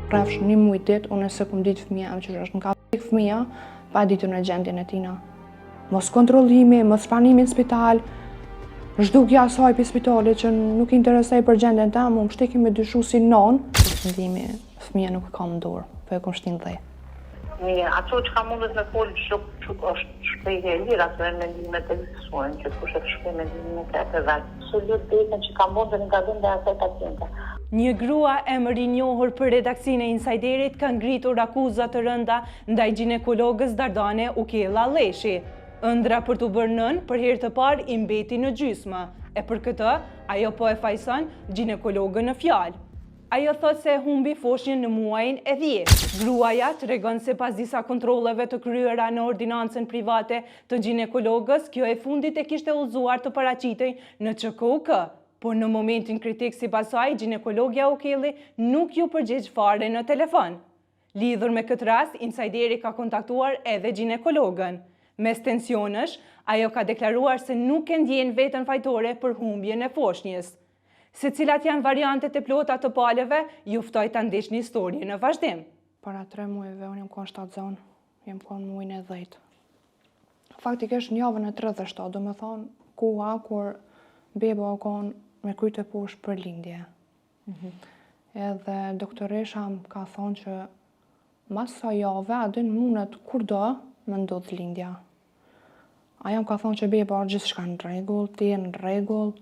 rreth 1 muaj ditë, unë se kum ditë fëmia që është në ka vdek fëmia, pa ditur në gjendjen e tina. Mos kontrollimi, mos pranimi në spital, zhdukja asaj për spitali që nuk interesej për gjendjen ta, më shteki me dyshu si non. Ndihmi, fëmia nuk e ka më dorë, po e kom shtin dhej. Ato që ka mundet me folë që është shpejtje e lira, ato e mendimet e vësuan, që kush e të shpej mendimet e të vetë. Absolut dekën që ka mundet nga dhënë dhe asaj paciente. Një grua emër i njohur për redaksinë e Insajderit ka ngritur akuza të rënda ndaj ginekologës Dardane Ukella Leshi. Ëndra për t'u bërë nën për herë të parë i mbeti në gjysmë, e për këtë ajo po e fajson ginekologën në fjalë. Ajo thot se humbi foshnjën në muajin e 10. Gruaja tregon se pas disa kontrolleve të kryera në ordinancën private të ginekologës, kjo e fundit e kishte udhëzuar të paraqitej në QKUK, por në momentin kritik si pasaj, ginekologja Ukelli nuk ju përgjigj fare në telefon. Lidhur me këtë rast, Insajderi ka kontaktuar edhe ginekologën. Mes tensionësh, ajo ka deklaruar se nuk e ndjen veten fajtore për humbjen e foshnjës. Se cilat janë variantet e plota të palëve, ju ftoj ta ndiqni historinë në vazhdim. Para 3 muajve, unë jem konë 7 zonë, jem konë muajin e 10. Faktikisht në javën e 37, do me thonë, koha kur beba o konë me kryte poshtë për lindje. Edhe doktoresha më ka thonë që mas sa jave, adin mundet kur do me ndodh lindja. Aja më ka thonë që beba o gjithë shka në regull, ti e në regull,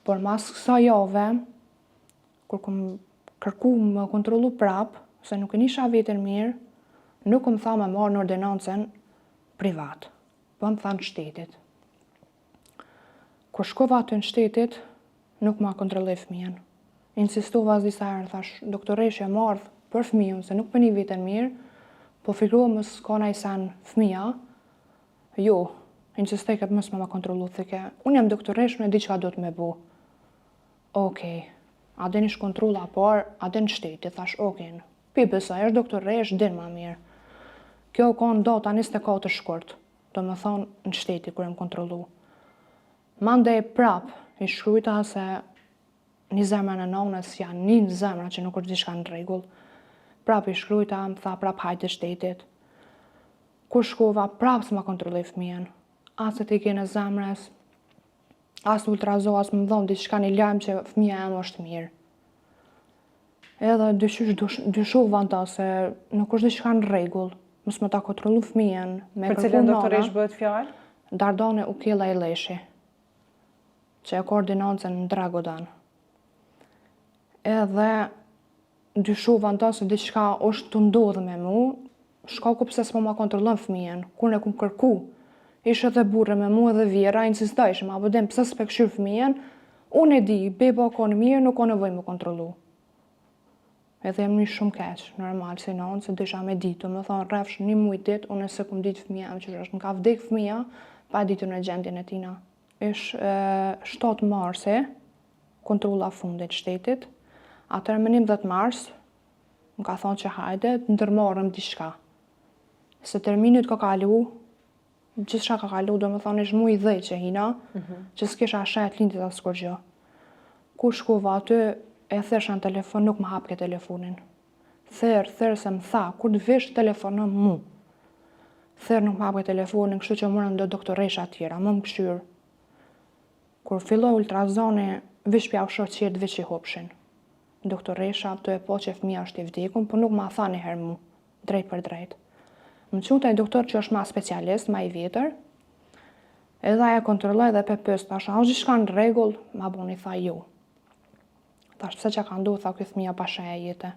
por mas kësa jave, kur këm kërku më kontrolu prap, se nuk e nisha vetën mirë, nuk më tha me marrë në ordinancën privat, po më tha në shtetit. Kur shkova aty në shtetit, nuk ma kontrolloj fëmijën. Insistova disa herë, thash, doktoreshe marrë për fëmijën, se nuk për një vetën mirë, po fikrohë mës ka na i sen fëmija, jo, insistoj këtë mës me ma kontrollu, thike, unë jam doktoresh, me di që ka do të me bu. Okej, a den ish kontrolla par, a den shteti, thash, okej, pi besoj, është doktoresh, din ma mirë. Kjo konë data 24 shkurt, do me thonë në shteti kër e më kontrollu. Mandej prap, i shkrujta se një zemra në nonës janë një zemra që nuk është diçka në regull. Prap i shkrujta, më tha prap hajtë shtetit. Kur shkova, prap s'ma kontrolloj fëmijën. Asë t'i kene zemrës, asë ultrazo, asë më dhonë diçka një lajmë që fëmija e më është mirë. Edhe dyshova në ta se nuk është diçka në regull, mësë më ta kontrollu fëmijën. Për cilën doktoresh bëhet fjalë? Dardane Ukella Leshi, që e ka ordinancën në Dragodan. Edhe dyshova në ta se diçka është të ndodhë me mu, shkaku pse s'po ma kontrollon fëmijën, kur ne kum kërku. Ishe dhe burre me mu edhe vjera, insistojshë, ma vëdem pëse s'pe këshyrë fëmijën, unë e di, beba ka në mirë, nuk ka nevoj me kontrollu. Edhe jem një shumë keqë, normal, si nonë, se desha me ditë, me thonë rreth 1 muaj ditë, unë se kum ditë fëmija, që është në ka vdek fëmija, pa ditur në gjendjen e tina. Ish 7 marsi, kontrolla fundit shtetit, atër me 11 mars, më ka thonë që hajde, të ndërmarëm diçka. Se terminit ka kalu, gjithë shka ka kalu, do me thonë ish mu i dhej që hina, që s'kisha shet lindit asë kur gjë. Kur shkova aty, e thesha në telefon, nuk më hapke telefonin. Thërë se më tha, kur të vish telefonon mu. Thërë nuk më hapke telefonin, kështu që mërën do doktoresha tjera, më këshyrë. Kur filloj ultrazoni, vish pja u shoqirë të vish i hopshin. Doktoresha, të e po që fëmija është i vdekun, por nuk ma tha një herë mu, drejt për drejt. Më qënë të e doktor që është ma specialist, ma i vjetër, edhe aja kontrolloj dhe pepës, thash, a është gjithë në regull, ma boni, tha jo. Thash, pse që ka ndu, tha, këtë fëmija pasha e jetë.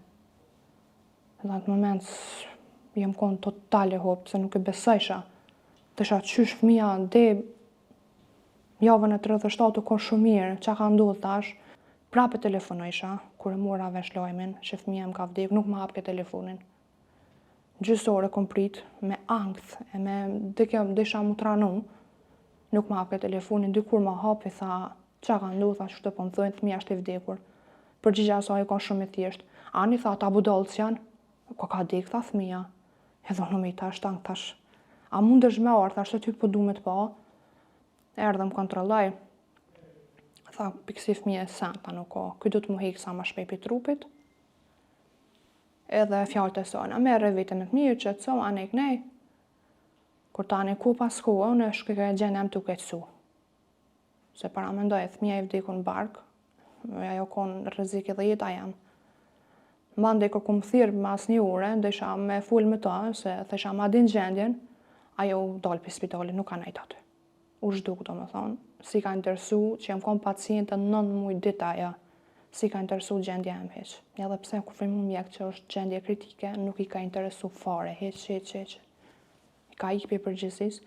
Edhe atë moment, jem konë total e hopë, se nuk e besojsha. Thesha, qysh fëmija, de, javën e 37 ko shumë mirë, që ka ndu, thash, prapë telefonojsha, kur e mora vesh lajmin, që fëmija më ka vdek, nuk më hapke telefonin. Gjysore kom prit, me angth, e me desha mu tranu, nuk ma hapke telefonin, dikur ma hapi, tha, qa ka ndu, tha, që të po më thojnë, fëmija është i vdekur. Përgjigja asaj ka shumë i thjesht. Ani, tha, ta budalës janë, ka dek, tha, fëmija. Edhe në me i tash, tash, a mund është me arë, thash, të ty po du me të pa. Erdhëm kontrolloj, tha, pikësi fëmija e senta nuk ka, këtë du të mu hekë sa ma shpejt për trupit. edhe fjalët e sona. Merre vetëm të mirë, qetëso, anë kënej. Kur tani ku pas kohë, unë shkoj gjendem tu keqsu. Se para mendoj, fëmija i vdeku në bark, ajo konë rrezik edhe jeta jam. Mande kur kum thirr mas një ore, desha me ful me ta, se thesha ma din gjendjen, ajo u dal për spitali, nuk ka najt aty. U zhduk, domethënë, si ka interesu që jam kom paciente 9 muaj ditë ajo, si ka interesu gjendja em heq. Edhe pse kur frimu mjek që është gjendje kritike, nuk i ka interesu fare, heq. I ka ikpi përgjithësisë.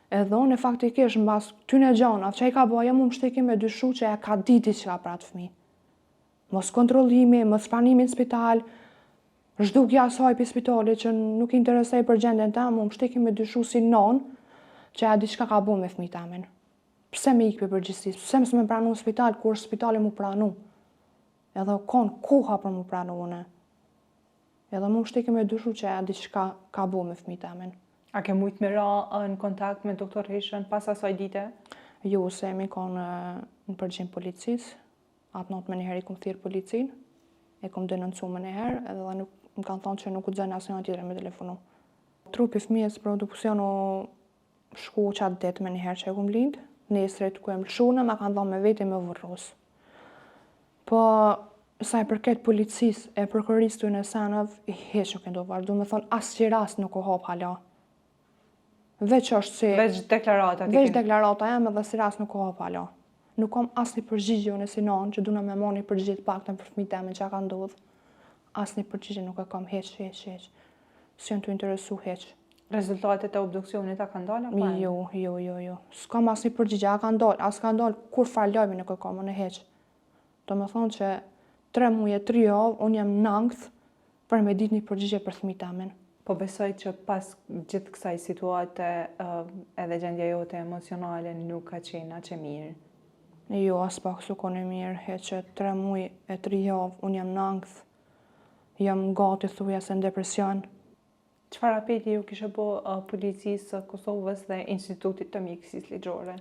Edhe unë faktikisht mbas këtyne gjanat që ai ka bëja mu më shteki me dyshu që e ka ditë diçka për atë fëmijë. Mos kontrollimi, mos pranimi në spital, zhdukja asaj për spitali që nuk interesej për gjendjen tam, mu më shteki me dyshu si non që e diçka ka bu me fëmijë tamin. Pse me ikpi përgjithësisë? Pse mësë me pranu në spital, kur spitali mu pranu? Edhe konë koha për mu pranu une. Edhe mu më shteki me dyshu që e diçka ka bu me fëmijë tamin. A ke mujt me ra në kontakt me doktor Heshën pas asaj dite? Jo, se mi konë në përgjim policisë, atë natë me njëherë i kom thirë policin, e kom denoncu me njëherë, edhe nuk më kanë thonë që nuk u dzënë asë një tjetër me telefonu. Trupi fëmijës për adopcion u shku qatë detë me njëherë që e kom lindë, nesërit ku e më lëshune, ma kanë thonë me veti me vërrus. Po, sa i përket policisë e prokurisë të në Sanov, i heq nuk e ndovarë, du me thonë asë që rast nuk u hop hala. Veç është si... Veç deklarata? Veç deklarata jam edhe si rast nuk u hop hala. Nuk kam asnjë përgjigje unë si nanë që duna me marrë një përgjigje të paktën për fëmijët e që ka ndodhur. Asnjë përgjigje nuk e kam heq. Si janë të interesu heq. Rezultatet e obduksionit a kanë dalë apo? Jo. S'kam asnjë përgjigje, a kanë dalë, as kanë dalë kur fare lajmi nuk e kam unë heq. Do me thonë që 3 muaj, 3 javë, unë jam nankth për me ditë një përgjigje për fëmijët e mi. Po besoj që pas gjithë kësaj situate edhe gjendja jote emocionale nuk ka qenë aq e mirë. Jo, as pak s'u konë e mirë, që 3 muaj e 3 javë, unë jam nankth, jam gati thujase në depresion. Çfarë apeli ju kishe bo policisë së Kosovës dhe Institutit të Mjekësisë Ligjore?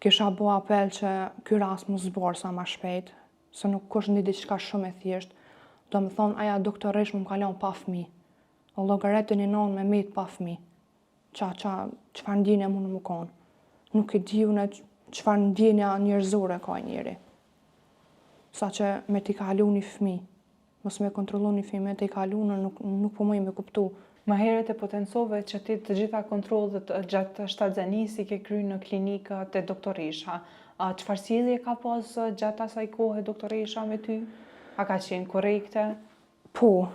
Kisha bo apel që ky rast mu zborë sa ma shpejt, se nuk është një diçka shumë e thjesht. Do me thonë, aja doktoresh më kalon pa fëmi. O llogaretin e non me met pa fëmi. Çfarë ndjenja mu në më konë. Nuk e di unë çfarë ndjenja njerëzore ka njeri. Sa që me t'i kalu një fëmi, mos me kontrolu një fëmi, me t'i kalu nuk po mëj me kuptu. Më herët e potencove që ti të gjitha kontrollet gjatë shtatzanisë i ke kry në klinika të doktoresha. Çfarë sjellje ka pas gjatë asaj kohe doktoresha me ty? A ka qenë korrekte? Po,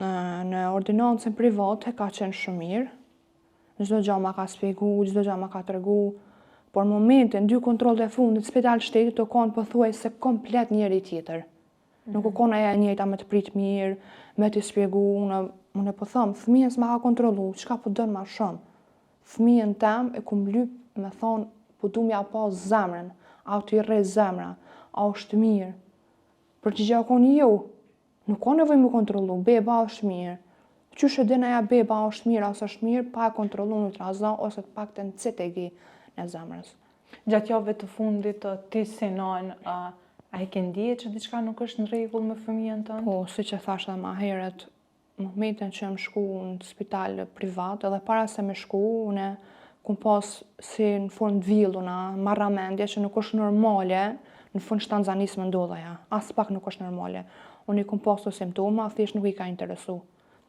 në ordinancën private ka qenë shumë mirë. Çdo gjë ma ka shpjegu, çdo gjë ma ka tregu. Por momentin 2 kontrollet e fundit spital shtetit u kanë pothuajse komplet njëri tjetër. Nuk u kanë ajo njëjta me të prit mirë, me të shpjegu, unë po them, fëmijën s'ma ka kontrollu, çka po don më shumë. Fëmijën tem e kum lyp me thonë, po du m'ja pa zemrën, a t'i rre zemra, a është mirë. Përgjigja konë jo, nuk ka nevojë me kontrollu, beba është mirë. Qysh e din aja beba është mirë, as është mirë, pa e kontrollu në ultrazon ose të paktën CTG në zemrës. Gjatë javëve të fundit ti si nanë, a e ke ndjetë që diçka nuk është në rregull me fëmijën tënd? Po, si që thashtë dhe ma herët, momentin që jam shku në spital privat, edhe para se me shku, une kum pas si në formë të villuna, marramendje që nuk është normale, në fund shtanzanisë më ndodhaja, as pak nuk është normale. Unë i kum pas të simptoma, thjesht nuk i ka interesu.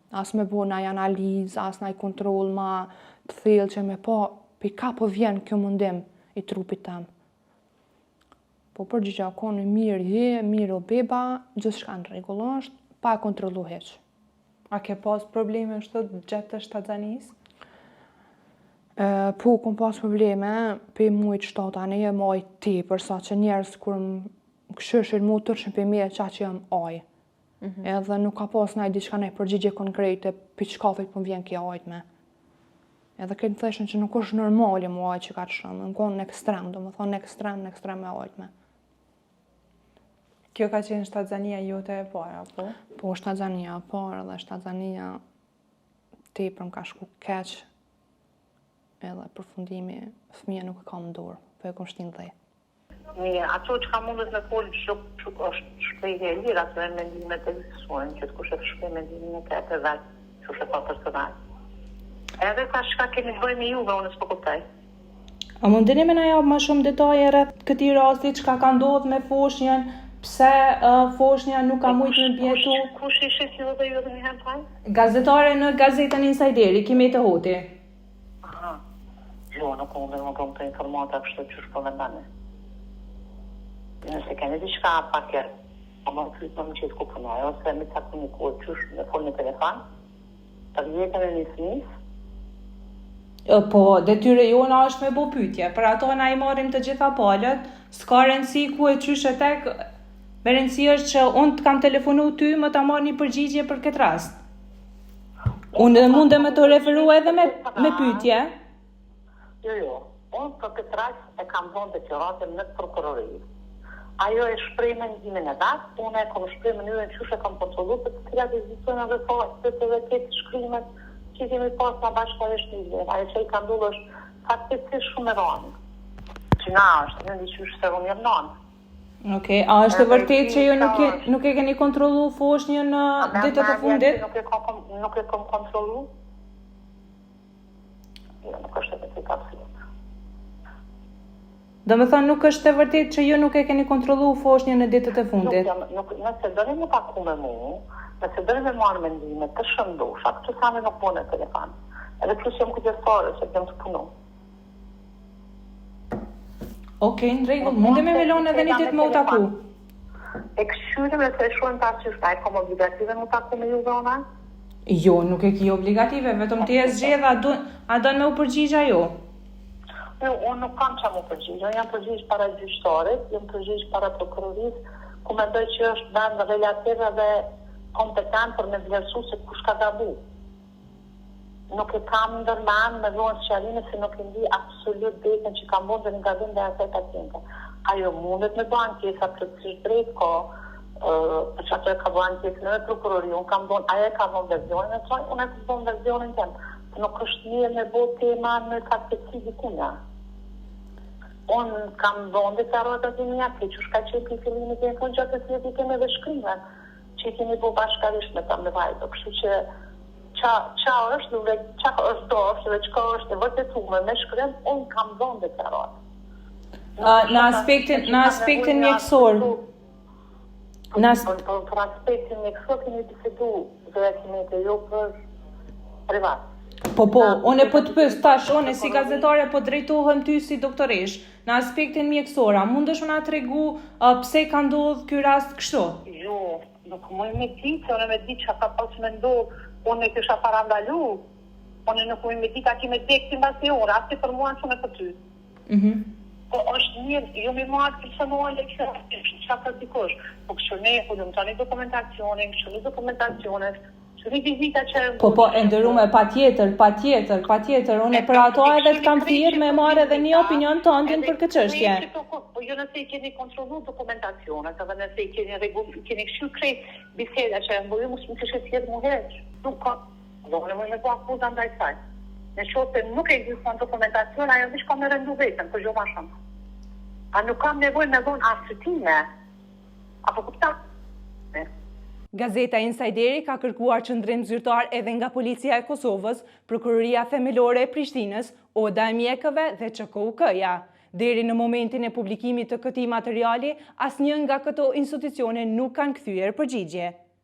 As me bo naj analizë, as naj kontrol ma të thellë që me pa, pi ka po vjen kjo mundim i trupit tem. Po përgjigja konë mirë o beba, gjithçka në rregull është, pa e kontrollu heq. A ke pas probleme kështu gjatë të shtatzanisë? Po, kom pas probleme, pe mujt 7 anë e maj tepër, sa që njerës kur më këshëshin mu tërshën pe me qa që jam aj. Edhe nuk ka pas naj diçka nej përgjigje konkrete, për çkafit po vjen kja ajt me. Edhe këtë theshen që nuk është normali mu ajt që ka të shumë, në konë në ekstrem, do më thonë në ekstrem me ajt me. Kjo ka qenë shtatzania jote e para, po? Po, shtatzania e para dhe shtatzania tepër më ka shku keq, edhe përfundimi fëmija nuk e kam në dorë, po e kom shtin dhe. Mirë, ato që ka mundet me folë që është shprehje e lira se mendimet ekzistojnë, që kush e shpreh mendimin e tjetër vetë, kush e pa personal. Edhe tash çka kemi të bëjmë me juve, unë s'po kuptoj. A mundeni me na jap më shumë detaje rreth këtij rasti, çka ka ndodhur me foshnjën, pse foshnja nuk ka mujtë me bjetu? Kush ishte si dhe ju dhe një herë taj? Gazetare në gazetën Insajderi, Kimete Hoti. Aha. Jo, nuk mundem më kom të informata kështu që shpo vendane. Nëse keni diçka pakër, a më të krytë më qëtë ku punoj, ose me të komunikuar qësh me folë në telefon, për jetën e një fëmijës. Po, detyre jona është me bo pyetje, për ato na i marrim të gjitha palët, s'ka rëndësi ku e qysh e tek, me rëndësi është që unë të kam telefonu ty më ta marr një përgjigje për këtë rast. Unë mundem me të referu edhe me pyetje. Jo, unë për këtë rast e kam vonë deklaratën në prokurori. Ajo e shpreh mendimin e vet, unë e kam shpreh mënyrën qysh e kam kontrolluar për të cilat ekzistojnë edhe të shkrimet që kemi pas nga bashkërisht një. Ajo që i ka ndodhur është faktikisht shumë e rëndë. Që na është, në diqysh se unë jam nënë. Okej, a është e vërtet që ju nuk e keni kontrollu foshnjën në ditët e fundit? Nuk e kam kontrollu. Jo, nuk është e vërtet absolut. Do me thënë nuk është e vërtet që ju nuk e keni kontrollu foshnjën në ditët e fundit? Nëse doni më taku me mu, nëse doni me marrë mendime të shëndosha, këtë sami nuk punë në telefon. Edhe plus jam kujdesore se jem të punu. Okej, në rregull, mundemi me lonë edhe një ditë më u taku. E këshyrim e se shohim ta që shtaj, kom obligative më taku me ju dhe ona? Jo, nuk e ki obligative, vetëm ti e zgjedh, a don me u përgjigja jo? Jo, unë nuk kam që mu përgjigjë, unë jam përgjigjë para gjyqtarit, jam përgjigjë para prokurorisë, ku mendoj që është vend relative dhe kompetent për me vlerësu se kush ka gabu. Nuk e kam ndërmend me vojnë sqarime se nuk e ndi absolut dekën që kam mundë një gabim dhe asaj paciente. Ajo mundet me bërë ankesa për të cishë drejt ko, për që ato e ka bërë ankesën në prokurori, unë kam bërë, ajo e ka bërë versionin e toj, unë e ka bërë versionin temë. Nuk është mirë me bo tema në faktësi dikunja. Unë kam bërë deklaratat e mija, që shka që i fillimit e në kënë gjatë të jetë kemi dhe shkrimen, që i kemi bo bashkarisht me tam në vajtë. Kështu që qa është dorë dhe qka është e vërtetume me shkrim, unë kam bërë deklaratat. Në aspektin mjekësor. Për aspektin mjekësor kemi bisedu dhe kemi të jo për privat. Po, unë e po të pës tash, unë si gazetare po drejtohem ty si doktoresh. Në aspektin mjekësor, a mundesh më na tregu pse ka ndodhur ky rast kështu? Jo, nuk më me ditë, se unë me ditë që ka pas me ndodhë, unë e kisha parandalu, unë nuk më me ditë a ki me dekë si mbasi orë, asë për mua që me për ty. Po është mirë, jo mi marë personale që ka dikush, po kështu ne, po dhe më tani dokumentacionin, kështu një dokumentacionin, Po, e ndërume, patjetër, unë për ato edhe të kam thirrë me marrë edhe një opinion të ndin për këtë çështje. Po jo nëse i keni kontrollu dokumentacionet, edhe nëse i keni kështu krejt biseda që e mbojë, mos më kështë tjetë mu heq. Nuk ka, do në më po akuza ndaj saj. Në qoftë se nuk e ekziston dokumentacion, ajo vish ka me rëndu vetën, për gjo ma shumë. A nuk kam nevojë me vonë arsëtime, apo kupta? Gazeta Insajderi ka kërkuar qëndrim zyrtar edhe nga Policia e Kosovës, Prokuroria Themelore e Prishtinës, Oda e Mjekëve dhe QKUK-ja. Deri në momentin e publikimit të këtij materiali, asnjë nga këto institucione nuk kanë kthyer përgjigje.